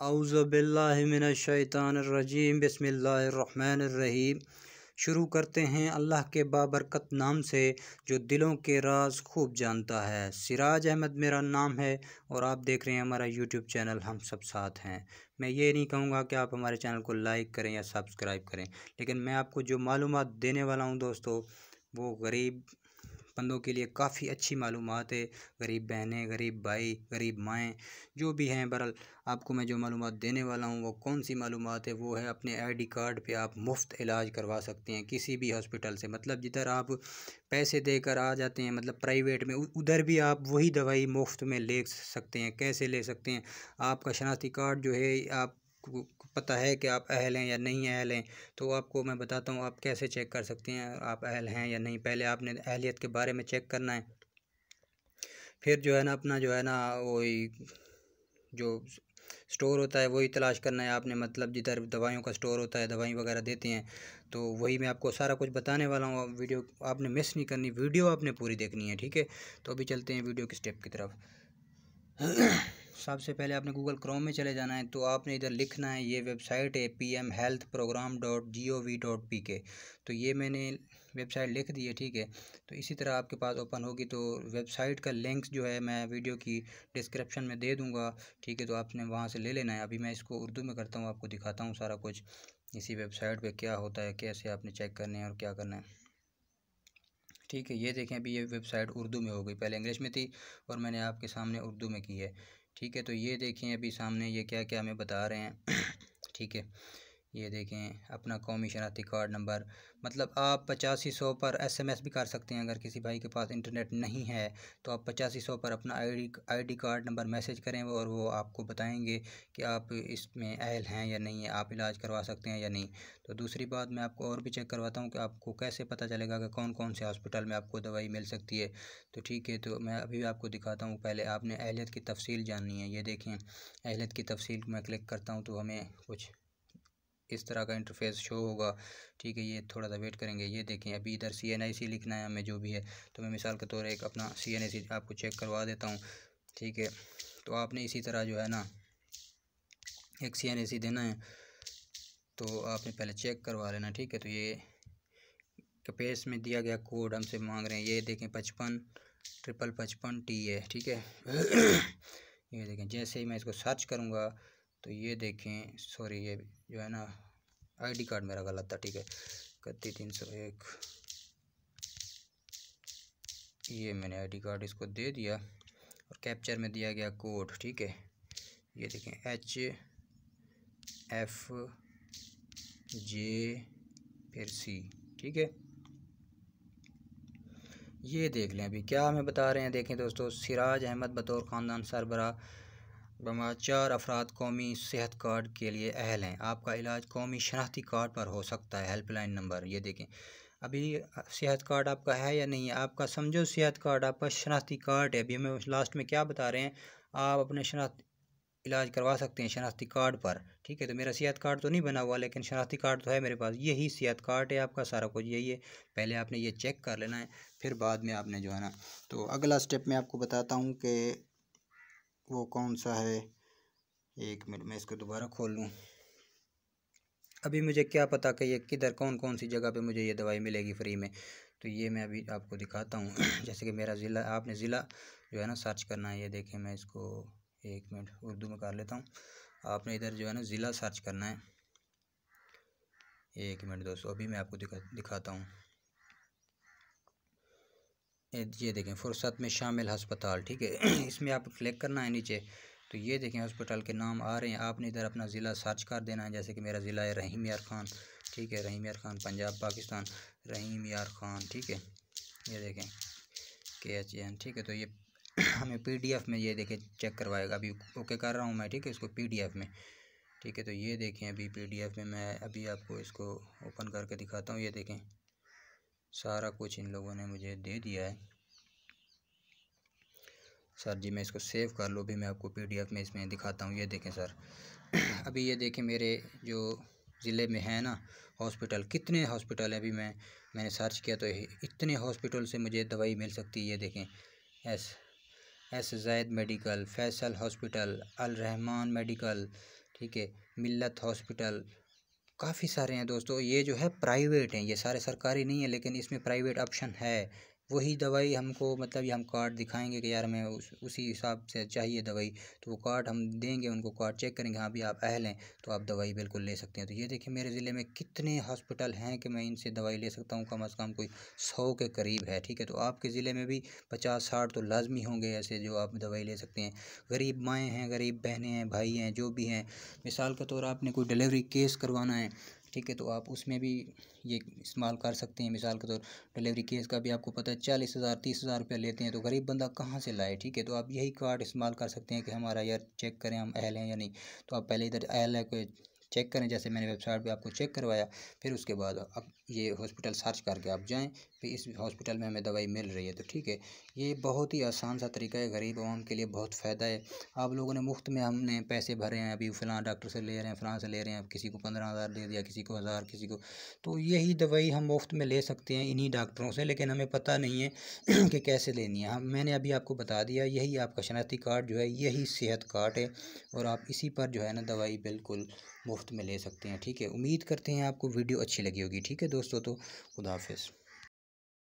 औज़ुबिल्लाहिमिनश्शैतानिर्रजीम बिस्मिल्लाहिर्रहमानिर्रहीम। शुरू करते हैं अल्लाह के बाबरकत नाम से जो दिलों के राज खूब जानता है। सिराज अहमद मेरा नाम है और आप देख रहे हैं हमारा यूट्यूब चैनल हम सब साथ हैं। मैं ये नहीं कहूँगा कि आप हमारे चैनल को लाइक करें या सब्सक्राइब करें, लेकिन मैं आपको जो मालूमात देने वाला हूँ दोस्तों, वो गरीब बंदों के लिए काफ़ी अच्छी मालूमात है। गरीब बहनें, गरीब भाई, गरीब माएँ जो भी हैं, बहरहाल आपको मैं जो मालूमात देने वाला हूँ वो कौन सी मालूमात है, वो है अपने आईडी कार्ड पे आप मुफ्त इलाज करवा सकते हैं किसी भी हॉस्पिटल से। मतलब जिधर आप पैसे देकर आ जाते हैं, मतलब प्राइवेट में, उधर भी आप वही दवाई मुफ्त में ले सकते हैं। कैसे ले सकते हैं? आपका शनाख्ती कार्ड जो है, आप पता है कि आप अहल हैं या नहीं अहल हैं, तो आपको मैं बताता हूँ आप कैसे चेक कर सकते हैं आप अहल हैं या नहीं। पहले आपने अहलियत के बारे में चेक करना है, फिर जो है ना अपना जो है ना वही जो स्टोर होता है वही तलाश करना है आपने। मतलब जिधर दवाइयों का स्टोर होता है, दवाई वगैरह देते हैं, तो वही मैं आपको सारा कुछ बताने वाला हूँ। वीडियो आपने मिस नहीं करनी, वीडियो आपने पूरी देखनी है, ठीक है। तो अभी चलते हैं वीडियो की स्टेप की तरफ। सबसे पहले आपने गूगल क्रोम में चले जाना है, तो आपने इधर लिखना है, ये वेबसाइट है pmhealthprogram.gov.pk। तो ये मैंने वेबसाइट लिख दी है, ठीक है। तो इसी तरह आपके पास ओपन होगी, तो वेबसाइट का लिंक जो है मैं वीडियो की डिस्क्रिप्शन में दे दूंगा, ठीक है। तो आपने वहाँ से ले लेना है। अभी मैं इसको उर्दू में करता हूँ, आपको दिखाता हूँ सारा कुछ इसी वेबसाइट पे क्या होता है, कैसे आपने चेक करने हैं और क्या करना है, ठीक है। ये देखें, अभी ये वेबसाइट उर्दू में हो गई, पहले इंग्लिश में थी और मैंने आपके सामने उर्दू में की है, ठीक है। तो ये देखें अभी सामने ये क्या क्या हमें बता रहे हैं, ठीक है। ये देखें अपना कौमी शनाख्ती कार्ड नंबर, मतलब आप 8500 पर एसएमएस भी कर सकते हैं। अगर किसी भाई के पास इंटरनेट नहीं है तो आप 8500 पर अपना आईडी कार्ड नंबर मैसेज करें और वो आपको बताएंगे कि आप इसमें अहल हैं या नहीं है, आप इलाज करवा सकते हैं या नहीं। तो दूसरी बात मैं आपको और भी चेक करवाता हूँ कि आपको कैसे पता चलेगा कि कौन कौन से हॉस्पिटल में आपको दवाई मिल सकती है। तो ठीक है, तो मैं अभी आपको दिखाता हूँ। पहले आपने अहलियत की तफसील जाननी है। ये देखें, अहलियत की तफसील मैं क्लिक करता हूँ तो हमें कुछ इस तरह का इंटरफेस शो होगा, ठीक है। ये थोड़ा सा वेट करेंगे। ये देखें, अभी इधर CNIC लिखना है हमें जो भी है, तो मैं मिसाल के तौर एक अपना CNIC आपको चेक करवा देता हूँ, ठीक है। तो आपने इसी तरह जो है ना एक CNIC देना है, तो आपने पहले चेक करवा लेना, ठीक है। तो ये कैपेस में दिया गया कोड हमसे मांग रहे हैं, ये देखें 555555T है, ठीक है। ये देखें, जैसे ही मैं इसको सर्च करूँगा तो ये देखें, सॉरी ये जो है ना आईडी कार्ड मेरा गलत था, ठीक है। 31301, ये मैंने आईडी कार्ड इसको दे दिया और कैप्चर में दिया गया कोड, ठीक है। ये देखें HFJ फिर C, ठीक है। ये देख लें अभी क्या हमें बता रहे हैं। देखें दोस्तों, सिराज अहमद बतौर ख़ानदान सरबरा बमा 4 अफराद कौमी सेहत कार्ड के लिए अहल हैं। आपका इलाज कौमी शनाख्ती कार्ड पर हो सकता है। हेल्पलाइन नंबर ये देखें, अभी सेहत कार्ड आपका है या नहीं है। आपका समझो सेहत कार्ड आपका शनाख्ती कार्ड है। अभी हमें लास्ट में क्या बता रहे हैं, आप अपने शनाख्ती इलाज करवा सकते हैं शनाख्ती कार्ड पर, ठीक है। तो मेरा सेहत कार्ड तो नहीं बना हुआ, लेकिन शनाख्ती कार्ड तो है मेरे पास। यही सेहत कार्ड है आपका, सारा कुछ यही है। पहले आपने ये चेक कर लेना है, फिर बाद में आपने जो है ना, तो अगला स्टेप मैं आपको बताता हूँ कि वो कौन सा है। एक मिनट में इसको दोबारा खोल लूँ। अभी मुझे क्या पता कि ये किधर कौन कौन सी जगह पे मुझे ये दवाई मिलेगी फ्री में, तो ये मैं अभी आपको दिखाता हूँ। जैसे कि मेरा ज़िला, आपने ज़िला जो है ना सर्च करना है। ये देखें, मैं इसको एक मिनट उर्दू में कर लेता हूँ। आपने इधर जो है ना ज़िला सर्च करना है। एक मिनट दोस्तों, अभी मैं आपको दिखाता हूँ। ये देखें, फुर्सत में शामिल अस्पताल, ठीक है। इसमें आप क्लिक करना है नीचे, तो ये देखें हॉस्पिटल के नाम आ रहे हैं। आपने इधर अपना ज़िला सर्च कर देना है। जैसे कि मेरा ज़िला है रहीम यार ख़ान, ठीक है। रहीम यार ख़ान, पंजाब पाकिस्तान, रहीम यार ख़ान, ठीक है। ये देखें KHN, ठीक है। तो ये हमें PDF में ये देखें चेक करवाएगा। अभी ओके कर रहा हूँ मैं, ठीक है, इसको PDF में, ठीक है। तो ये देखें अभी PDF में मैं अभी आपको इसको ओपन करके दिखाता हूँ। ये देखें सारा कुछ इन लोगों ने मुझे दे दिया है। सर जी मैं इसको सेव कर लूँ, भी मैं आपको PDF में इसमें दिखाता हूँ। ये देखें सर, अभी ये देखें मेरे जो ज़िले में है ना हॉस्पिटल, कितने हॉस्पिटल है। अभी मैंने सर्च किया तो इतने हॉस्पिटल से मुझे दवाई मिल सकती है। ये देखें एस ज़ैद मेडिकल, फैसल हॉस्पिटल, अल रहमान मेडिकल, ठीक है, मिल्लत हॉस्पिटल, काफ़ी सारे हैं दोस्तों। ये जो है प्राइवेट हैं, ये सारे सरकारी नहीं है, लेकिन इसमें प्राइवेट ऑप्शन है। वही दवाई हमको मतलब ये हम कार्ड दिखाएंगे कि यार हमें उसी हिसाब से चाहिए दवाई, तो वो कार्ड हम देंगे उनको, कार्ड चेक करेंगे, हाँ भी आप अहल हैं तो आप दवाई बिल्कुल ले सकते हैं। तो ये देखिए मेरे ज़िले में कितने हॉस्पिटल हैं कि मैं इनसे दवाई ले सकता हूँ, कम अज़ कम कोई 100 के करीब है। ठीक है, तो आपके ज़िले में भी 50-60 तो लाजमी होंगे ऐसे जो आप दवाई ले सकते हैं। गरीब माएँ हैं, गरीब बहनें हैं, भाई हैं, जो भी हैं, मिसाल के तौर आपने कोई डिलीवरी केस करवाना है, ठीक है, तो आप उसमें भी ये इस्तेमाल कर सकते हैं। मिसाल के तौर डिलीवरी केस का भी आपको पता है 40,000 30,000 रुपया लेते हैं, तो गरीब बंदा कहाँ से लाए। ठीक है, तो आप यही कार्ड इस्तेमाल कर सकते हैं कि हमारा यार चेक करें हम अहल हैं या नहीं। तो आप पहले इधर अहल है कोई चेक करें, जैसे मैंने वेबसाइट पे आपको चेक करवाया, फिर उसके बाद अब ये हॉस्पिटल सर्च करके आप जाएं, फिर इस हॉस्पिटल में हमें दवाई मिल रही है। तो ठीक है, ये बहुत ही आसान सा तरीका है, गरीब आवाम के लिए बहुत फ़ायदा है। आप लोगों ने मुफ्त में हमने पैसे भरे हैं, अभी फ़लाँ डॉक्टर से ले रहे हैं, फ़लाँ से ले रहे हैं, किसी को 15,000 दे दिया, किसी को 1000, किसी को, तो यही दवाई हम मुफ्त में ले सकते हैं इन्हीं डॉक्टरों से, लेकिन हमें पता नहीं है कि कैसे लेनी है। हम मैंने अभी आपको बता दिया, यही आपका शनाख्ती कार्ड जो है यही सेहत कार्ड है, और आप इसी पर जो है ना दवाई बिल्कुल मुफ्त में ले सकते हैं। ठीक है, उम्मीद करते हैं आपको वीडियो अच्छी लगी होगी। ठीक है दोस्तों, तो खुदा हाफिज़।